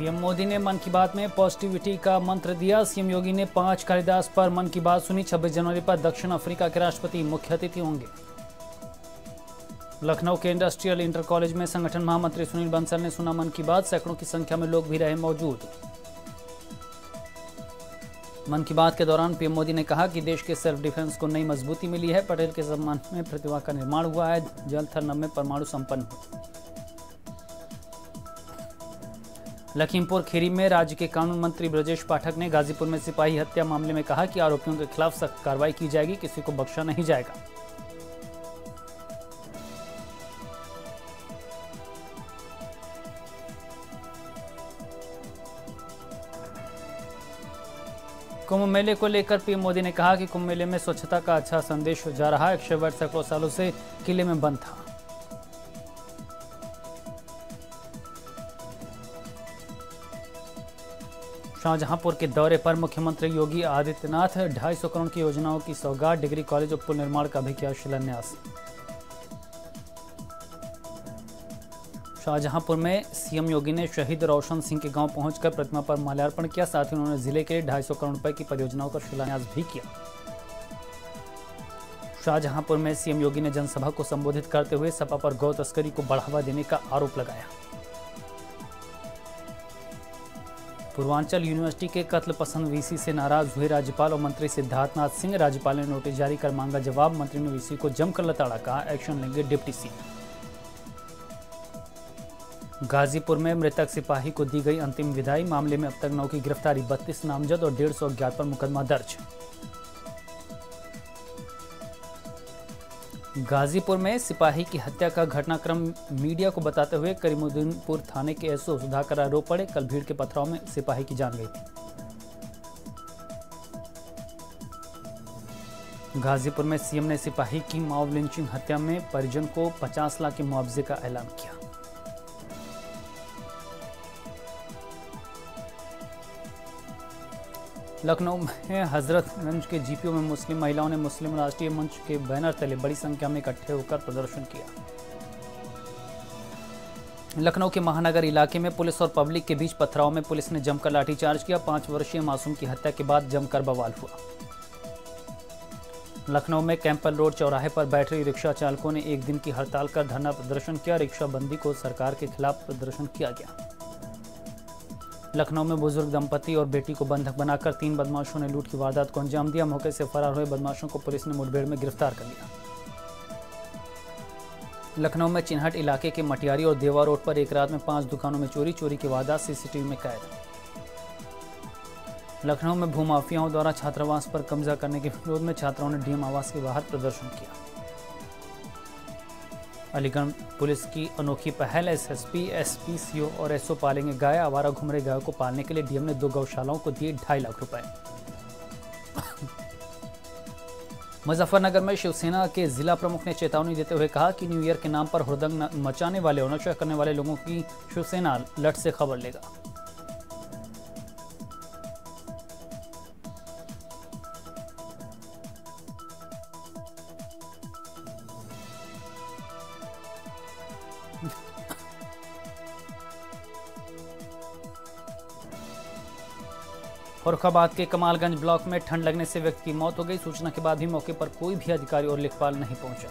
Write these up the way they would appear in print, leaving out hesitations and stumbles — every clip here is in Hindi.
पीएम मोदी ने मन की बात में पॉजिटिविटी का मंत्र दिया। सीएम योगी ने 5 कालिदास पर मन की बात सुनी। 26 जनवरी पर दक्षिण अफ्रीका के राष्ट्रपति मुख्य अतिथि होंगे। लखनऊ के इंडस्ट्रियल इंटर कॉलेज में संगठन महामंत्री सुनील बंसल ने सुना मन की बात। सैकड़ों की संख्या में लोग भी रहे मौजूद। मन की बात के दौरान पीएम मोदी ने कहा कि देश के सेल्फ डिफेंस को नई मजबूती मिली है। पटेल के सम्मान में प्रतिमा का निर्माण हुआ है। जल थर नभ में परमाणु संपन्न। लखीमपुर खीरी में राज्य के कानून मंत्री ब्रजेश पाठक ने गाजीपुर में सिपाही हत्या मामले में कहा कि आरोपियों के खिलाफ सख्त कार्रवाई की जाएगी, किसी को बख्शा नहीं जाएगा। कुंभ मेले को लेकर पीएम मोदी ने कहा कि कुंभ मेले में स्वच्छता का अच्छा संदेश जा रहा है। अक्षय वट सैकड़ों सालों से किले में बंद था। शाहजहांपुर के दौरे पर मुख्यमंत्री योगी आदित्यनाथ 250 करोड़ की योजनाओं की सौगात। डिग्री कॉलेज और पुल निर्माण का भी किया शिलान्यास। शाहजहांपुर में सीएम योगी ने शहीद रोशन सिंह के गांव पहुंचकर प्रतिमा पर माल्यार्पण किया। साथ ही उन्होंने जिले के 250 करोड़ रुपए की परियोजनाओं का शिलान्यास भी किया। शाहजहांपुर में सीएम योगी ने जनसभा को संबोधित करते हुए सपा पर गौ तस्करी को बढ़ावा देने का आरोप लगाया। पूर्वांचल यूनिवर्सिटी के कत्ल पसंद वीसी से नाराज हुए राज्यपाल और मंत्री सिद्धार्थनाथ सिंह। राज्यपाल ने नोटिस जारी कर मांगा जवाब। मंत्री ने वीसी को जमकर लताड़ा, कहा एक्शन लेंगे डिप्टी सीएम। गाजीपुर में मृतक सिपाही को दी गई अंतिम विदाई। मामले में अब तक 9 की गिरफ्तारी, 32 नामजद और 150 अज्ञात पर मुकदमा दर्ज। गाजीपुर में सिपाही की हत्या का घटनाक्रम मीडिया को बताते हुए करीमुद्दीनपुर थाने के एसओ सुधाकर रो पड़े। कल भीड़ के पथराव में सिपाही की जान गई थी। गाजीपुर में सीएम ने सिपाही की मॉब लिंचिंग हत्या में परिजन को 50 लाख के मुआवजे का ऐलान किया। लखनऊ में हजरतगंज के जीपीओ में मुस्लिम महिलाओं ने मुस्लिम राष्ट्रीय मंच के बैनर तले बड़ी संख्या में इकट्ठे होकर प्रदर्शन किया। लखनऊ के महानगर इलाके में पुलिस और पब्लिक के बीच पथराव में पुलिस ने जमकर लाठीचार्ज किया। 5 वर्षीय मासूम की हत्या के बाद जमकर बवाल हुआ। लखनऊ में कैंपल रोड चौराहे पर बैटरी रिक्शा चालकों ने एक दिन की हड़ताल कर धरना प्रदर्शन किया। रिक्शा बंदी को सरकार के खिलाफ प्रदर्शन किया गया। लखनऊ में बुजुर्ग दंपति और बेटी को बंधक बनाकर 3 बदमाशों ने लूट की वारदात को अंजाम दिया। मौके से फरार हुए बदमाशों को पुलिस ने मुठभेड़ में गिरफ्तार कर लिया। लखनऊ में चिन्हट इलाके के मटियारी और देवा रोड पर एक रात में 5 दुकानों में चोरी की वारदात सीसीटीवी में कैद। लखनऊ में भूमाफियाओं द्वारा छात्रावास पर कब्जा करने के विरोध में छात्राओं ने डीएम आवास के बाहर प्रदर्शन किया। अलीगढ़ पुलिस की अनोखी पहल, एसएसपी, एसपी, सीओ और एसओ पालेंगे गाय। आवारा घूम रहे गायों को पालने के लिए डीएम ने 2 गौशालाओं को दिए 2.5 लाख रुपए। मुजफ्फरनगर में शिवसेना के जिला प्रमुख ने चेतावनी देते हुए कहा कि न्यू ईयर के नाम पर हुड़दंग मचाने वाले और नशा करने वाले लोगों की शिवसेना लट से खबर लेगा। फर्रुखाबाद के कमालगंज ब्लॉक में ठंड लगने से व्यक्ति की मौत हो गई। सूचना के बाद भी मौके पर कोई भी अधिकारी और लेखपाल नहीं पहुंचा।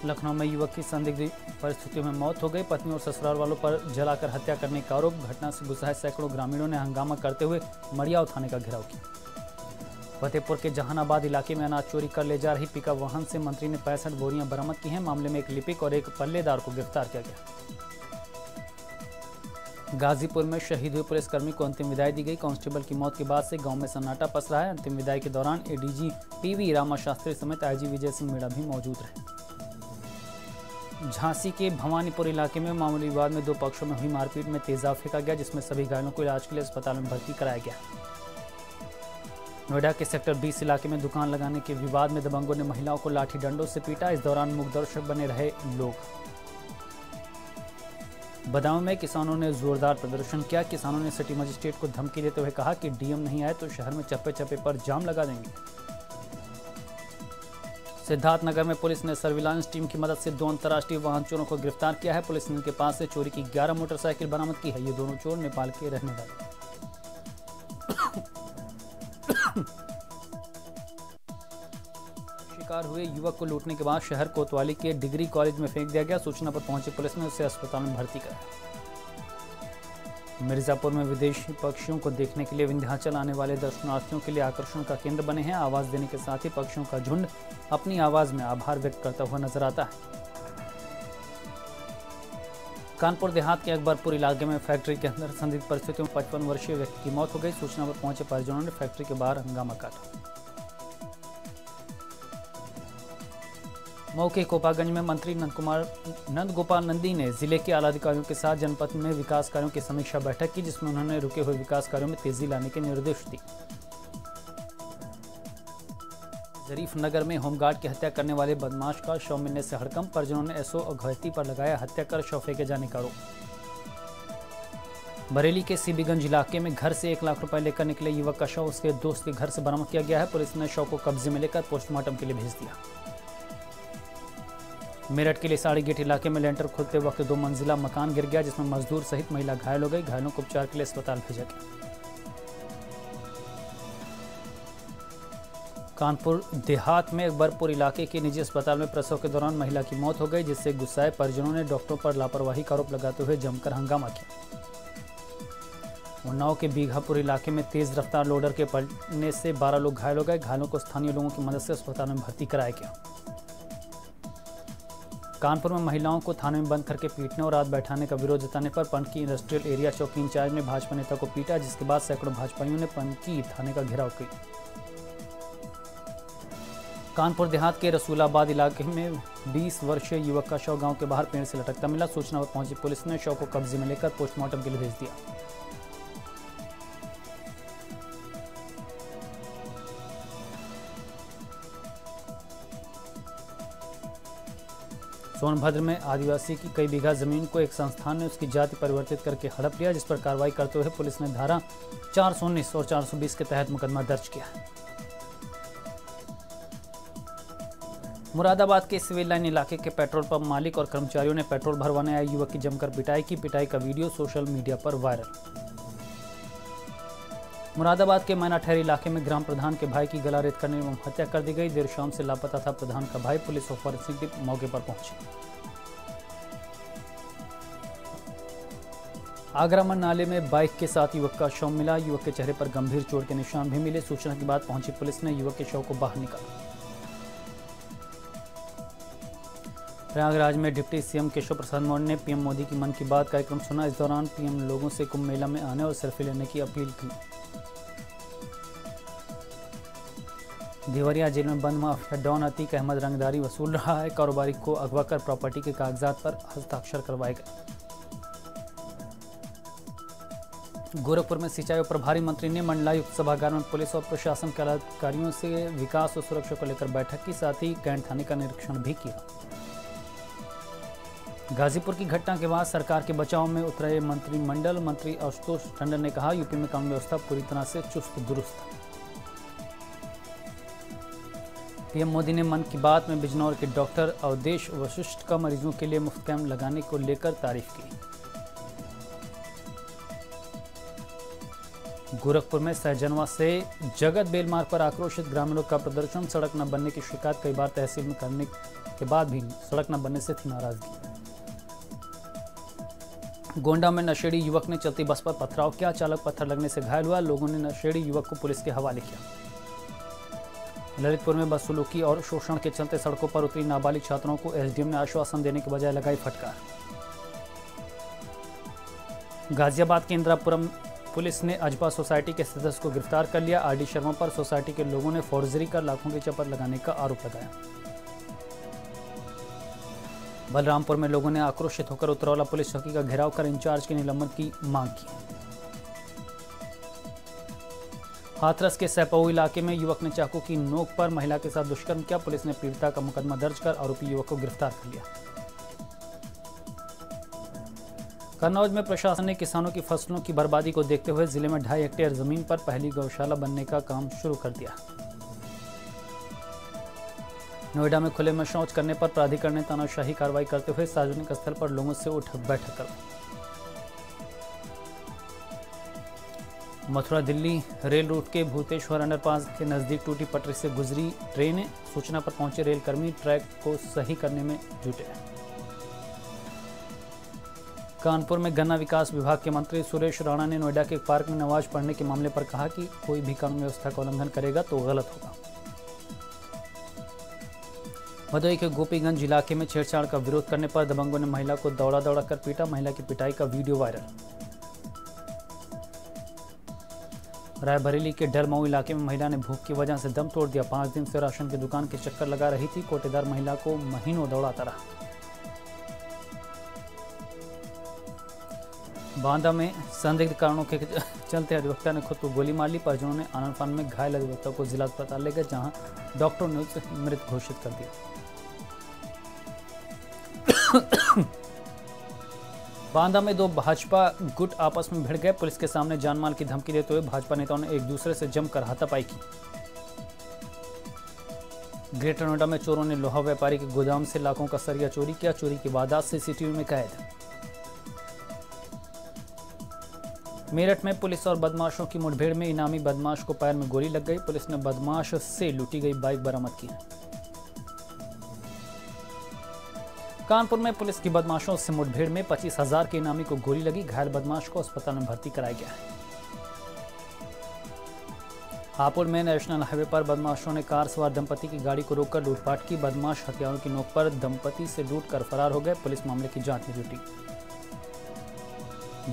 लखनऊ में युवक की संदिग्ध परिस्थितियों में मौत हो गई। पत्नी और ससुराल वालों पर जलाकर हत्या करने का आरोप। घटना से गुस्साए सैकड़ों ग्रामीणों ने हंगामा करते हुए मड़ियाव थाने का घेराव किया। फतेहपुर के जहानाबाद इलाके में अनाज चोरी कर ले जा रही पिकअप वाहन से मंत्री ने 65 बोरियां बरामद की हैं। मामले में एक लिपिक और एक पल्लेदार को गिरफ्तार किया गया। गाजीपुर में शहीद हुए पुलिसकर्मी को अंतिम विदाई दी गई। कांस्टेबल की मौत के बाद से गांव में सन्नाटा पस रहा है। अंतिम विदाई के दौरान एडीजी पीवी रामा शास्त्री समेत आईजी विजय सिंह मीणा भी मौजूद रहे। झांसी के भवानीपुर इलाके में मामूली विवाद में 2 पक्षों में हुई मारपीट में तेजाब फेंका गया, जिसमें सभी घायलों को इलाज के लिए अस्पताल में भर्ती कराया गया। नोएडा के सेक्टर 20 इलाके में दुकान लगाने के विवाद में दबंगों ने महिलाओं को लाठी डंडों से पीटा। इस दौरान मूक दर्शक बने रहे लोग। बदायूं में किसानों ने जोरदार प्रदर्शन किया। किसानों ने सिटी मजिस्ट्रेट को धमकी देते हुए कहा कि डीएम नहीं आए तो शहर में चप्पे चप्पे पर जाम लगा देंगे। सिद्धार्थनगर में पुलिस ने सर्विलांस टीम की मदद से 2 अंतर्राष्ट्रीय वाहन चोरों को गिरफ्तार किया है। पुलिस ने इनके पास से चोरी की 11 मोटरसाइकिल बरामद की है। ये दोनों चोर नेपाल के रहने वाले। शिकार हुए युवक को लूटने के बाद शहर कोतवाली के डिग्री कॉलेज में फेंक दिया गया। सूचना पर पहुंची पुलिस ने उसे अस्पताल में भर्ती कराया। मिर्जापुर में विदेशी पक्षियों को देखने के लिए विंध्याचल आने वाले दर्शनार्थियों के लिए आकर्षण का केंद्र बने हैं। आवाज देने के साथ ही पक्षियों का झुंड अपनी आवाज में आभार व्यक्त करता हुआ नजर आता है। कानपुर देहात के अकबरपुर इलाके में फैक्ट्री के अंदर संदिग्ध परिस्थितियों में 55 वर्षीय व्यक्ति की मौत हो गई। सूचना पर पहुंचे परिजनों ने फैक्ट्री के बाहर हंगामा काटा। मऊ के कोपागंज में मंत्री नंद गोपाल नंदी ने जिले के आला अधिकारियों के साथ जनपद में विकास कार्यों की समीक्षा बैठक की, जिसमें उन्होंने रुके हुए विकास कार्यों में तेजी लाने के निर्देश दिए। जरीफ नगर में होमगार्ड की हत्या करने वाले बदमाश का शव मिलने से हड़कंप। परिजनों ने एसओ अघैती पर लगाया हत्या कर शव फेंके जाने का आरोप। बरेली के सीबीगंज इलाके में घर से 1 लाख रुपए लेकर निकले युवक का शव उसके दोस्त के घर से बरामद किया गया है। पुलिस ने शव को कब्जे में लेकर पोस्टमार्टम के लिए भेज दिया। मेरठ के लिसाड़ी गेट इलाके में लेंटर खुलते वक्त 2 मंजिला मकान गिर गया, जिसमें मजदूर सहित महिला घायल हो गई। घायलों को उपचार के लिए अस्पताल भेजा गया। कानपुर देहात में अकबरपुर इलाके के निजी अस्पताल में प्रसव के दौरान महिला की मौत हो गई, जिससे गुस्साए परिजनों ने डॉक्टरों पर लापरवाही का आरोप लगाते हुए जमकर हंगामा किया। उन्नाव के बीघापुर इलाके में तेज रफ्तार लोडर के पलटने से 12 लोग घायल हो गए। घायलों को स्थानीय लोगों की मदद से अस्पताल में भर्ती कराया गया। कानपुर में महिलाओं को थाने में बंद करके पीटने और रात बैठाने का विरोध जताने पर पनकी इंडस्ट्रियल एरिया चौकी इंचार्ज ने भाजपा नेता को पीटा, जिसके बाद सैकड़ों भाजपाइयों ने पनकी थाने का घेराव किया। कानपुर देहात के रसूलाबाद इलाके में 20 वर्षीय युवक का शव गांव के बाहर पेड़ से लटकता मिला। सूचना पर पहुंची पुलिस ने शव को कब्जे में लेकर पोस्टमार्टम के लिए भेज दिया। सोनभद्र में आदिवासी की कई बीघा जमीन को एक संस्थान ने उसकी जाति परिवर्तित करके हड़प लिया, जिस पर कार्रवाई करते हुए पुलिस ने धारा 419 और 420 के तहत मुकदमा दर्ज किया। मुरादाबाद के सिविल लाइन इलाके के पेट्रोल पंप मालिक और कर्मचारियों ने पेट्रोल भरवाने आए युवक की जमकर पिटाई की। पिटाई का वीडियो सोशल मीडिया पर वायरल। मुरादाबाद के मैनाठहरी इलाके में ग्राम प्रधान के भाई की गला रेत करने एवं हत्या कर दी गई। देर शाम से लापता था प्रधान का भाई। पुलिस और फॉरेंसिक टीम मौके पर पहुंची। आगरामन नाले में बाइक के साथ युवक का शव मिला। युवक के चेहरे पर गंभीर चोट के निशान भी मिले। सूचना के बाद पहुंची पुलिस ने युवक के शव को बाहर निकाला। प्रयागराज में डिप्टी सीएम केशव प्रसाद मौर्य ने पीएम मोदी की मन की बात कार्यक्रम सुना। इस दौरान पीएम लोगों से कुंभ मेला में आने और सेल्फी लेने की अपील की। देवरिया जेल में बंद माफिया डॉन अतीक अहमद रंगदारी वसूल रहा है। कारोबारी को अगवा कर प्रॉपर्टी के कागजात पर हस्ताक्षर करवाए गए। गोरखपुर में सिंचाई और प्रभारी मंत्री ने मंडलायुक्त सभागार में पुलिस और प्रशासन के अधिकारियों से विकास और सुरक्षा को लेकर बैठक की, साथ ही कैंट थाने का निरीक्षण भी किया। गाजीपुर की घटना के बाद सरकार के बचाव में उतरे मंत्रिमंडल। मंत्री आशुतोष टंडन ने कहा, यूपी में कानून व्यवस्था पूरी तरह से चुस्त दुरुस्त है। पीएम मोदी ने मन की बात में बिजनौर के डॉक्टर अवधेश वशिष्ठ का मरीजों के लिए मुफ्त कैंप लगाने को लेकर तारीफ की। गोरखपुर में सहजनवा से जगत बेल मार्ग पर आक्रोशित ग्रामीणों का प्रदर्शन। सड़क न बनने की शिकायत कई बार तहसील में करने के बाद भी सड़क न बनने से थी नाराजगी। गोंडा में नशेड़ी युवक ने चलती बस पर पथराव किया। चालक पत्थर लगने से घायल हुआ। लोगों ने नशेड़ी युवक को पुलिस के हवाले किया। ललितपुर में बदसलूकी और शोषण के चलते सड़कों पर उतरी नाबालिग छात्राओं को एसडीएम ने आश्वासन देने के बजाय लगाई फटकार। गाजियाबाद के इंदिरापुरम पुलिस ने अजपा सोसाइटी के सदस्य को गिरफ्तार कर लिया। आरडी शर्मा पर सोसाइटी के लोगों ने फौर्जरी कर लाखों की चपत लगाने का आरोप लगाया। बलरामपुर में लोगों ने आक्रोशित होकर उतरौला पुलिस चौकी का घेराव कर इंचार्ज के निलंबन की मांग की। हाथरस के सैपऊ इलाके में युवक ने चाकू की नोक पर महिला के साथ दुष्कर्म किया। पुलिस ने पीड़िता का मुकदमा दर्ज कर आरोपी युवक को गिरफ्तार कर लिया। कन्नौज में प्रशासन ने किसानों की फसलों की बर्बादी को देखते हुए जिले में 2.5 हेक्टेयर जमीन पर पहली गौशाला बनने का काम शुरू कर दिया। नोएडा में खुले में शौच करने पर प्राधिकरण ने तानाशाही कार्रवाई करते हुए सार्वजनिक स्थल पर लोगों से उठक बैठक करवाई। मथुरा दिल्ली रेल रूट के भूतेश्वर अंडरपास के नजदीक टूटी पटरी से गुजरी ट्रेन। सूचना पर पहुंचे रेलकर्मी ट्रैक को सही करने में जुटे। कानपुर में गन्ना विकास विभाग के मंत्री सुरेश राणा ने नोएडा के एक पार्क में नमाज पढ़ने के मामले पर कहा कि कोई भी कानून व्यवस्था का उल्लंघन करेगा तो गलत होगा। भदोही के गोपीगंज इलाके में छेड़छाड़ का विरोध करने पर दबंगों ने महिला को दौड़ा दौड़ा कर पीटा। महिला की पिटाई का वीडियो वायरल। रायबरेली के डलमऊ इलाके में महिला ने भूख की वजह से दम तोड़ दिया। 5 दिन से राशन की दुकान के चक्कर लगा रही थी। कोटेदार महिला को महीनों दौड़ाता रहा। बांदा में संदिग्ध कारणों के चलते अधिवक्ता ने खुद को गोली मार ली। परिजनों ने आनन फान में घायल अधिवक्ता को जिला अस्पताल ले गए, जहां डॉक्टरों ने उसे मृत घोषित कर दिया। बांदा में 2 भाजपा गुट आपस में भिड़ गए। पुलिस के सामने जानमाल की धमकी देते हुए भाजपा नेताओं ने एक दूसरे से जमकर हाथापाई की। ग्रेटर नोएडा में चोरों ने लोहा व्यापारी के गोदाम से लाखों का सरिया चोरी किया। चोरी की वारदात सीसीटीवी में कैद। मेरठ में पुलिस और बदमाशों की मुठभेड़ में इनामी बदमाश को पैर में गोली लग गई। पुलिस ने बदमाश से लूटी गई बाइक बरामद की। कानपुर में पुलिस की बदमाशों से मुठभेड़ में 25,000 के इनामी को गोली लगी। घायल बदमाश को अस्पताल में भर्ती कराया गया है। हापुड़ में नेशनल हाईवे पर बदमाशों ने कार सवार दंपति की गाड़ी को रोककर लूटपाट की। बदमाश हथियारों की नोक पर दंपति से लूटकर फरार हो गए। पुलिस मामले की जांच में जुटी।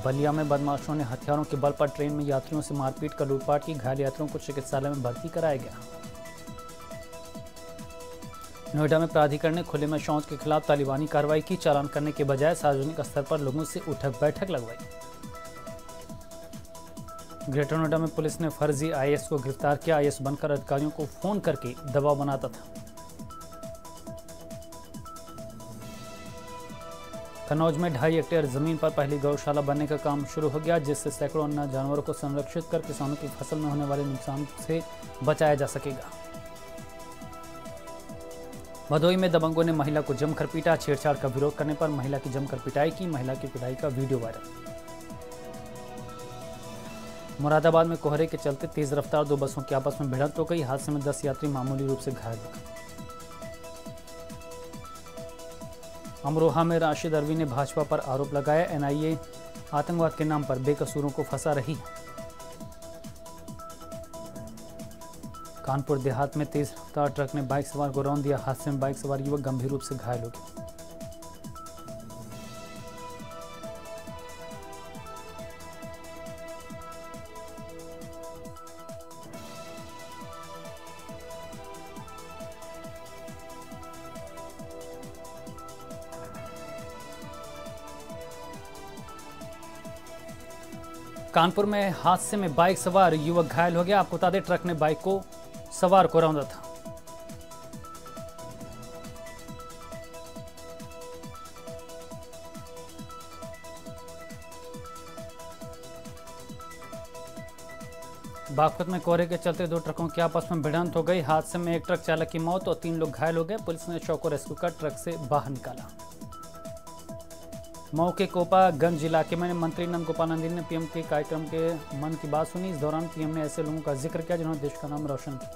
बलिया में बदमाशों ने हथियारों के बल पर ट्रेन में यात्रियों से मारपीट कर लूटपाट की। घायल यात्रियों को चिकित्सालय में भर्ती कराया गया। नोएडा में प्राधिकरण ने खुले में शौच के खिलाफ तालिबानी कार्रवाई की। चालान करने के बजाय सार्वजनिक स्तर पर लोगों से उठक बैठक लगवाई। ग्रेटर नोएडा में पुलिस ने फर्जी आईएएस को गिरफ्तार किया। आईएएस बनकर अधिकारियों को फोन करके दबाव बनाता था। कन्नौज में 2.5 हेक्टेयर जमीन पर पहली गौशाला बनने का काम शुरू हो गया, जिससे सैकड़ों अन्य जानवरों को संरक्षित कर किसानों की फसल में होने वाले नुकसान से बचाया जा सकेगा। भदोही में दबंगों ने महिला को जमकर पीटा। छेड़छाड़ का विरोध करने पर महिला की जमकर पिटाई की। महिला की पिटाई का वीडियो वायरल। मुरादाबाद में कोहरे के चलते तेज रफ्तार 2 बसों की आपस में भिड़ंत हो गई। हादसे में 10 यात्री मामूली रूप से घायल हो गए। अमरोहा में राशिद अरवी ने भाजपा पर आरोप लगाया, एनआईए आतंकवाद के नाम पर बेकसूरों को फंसा रही है। कानपुर देहात में तेज रफ्तार ट्रक ने बाइक सवार को रौंद दिया। हादसे में बाइक सवार युवक गंभीर रूप से घायल हो गया। कानपुर में हादसे में बाइक सवार युवक घायल हो गया। आपको बता दें, ट्रक ने बाइक को सवार को रौंदा था। बागपत में कोहरे के चलते 2 ट्रकों की आपस में भिड़ंत हो गई। हादसे में एक ट्रक चालक की मौत और 3 लोग घायल हो गए। पुलिस ने शव को रेस्क्यू कर ट्रक से बाहर निकाला। मऊ के कोपागंज इलाके में मंत्री नंद गोपाल नंदी ने पीएम के कार्यक्रम के मन की बात सुनी। इस दौरान पीएम ने ऐसे लोगों का जिक्र किया जिन्होंने देश का नाम रोशन किया।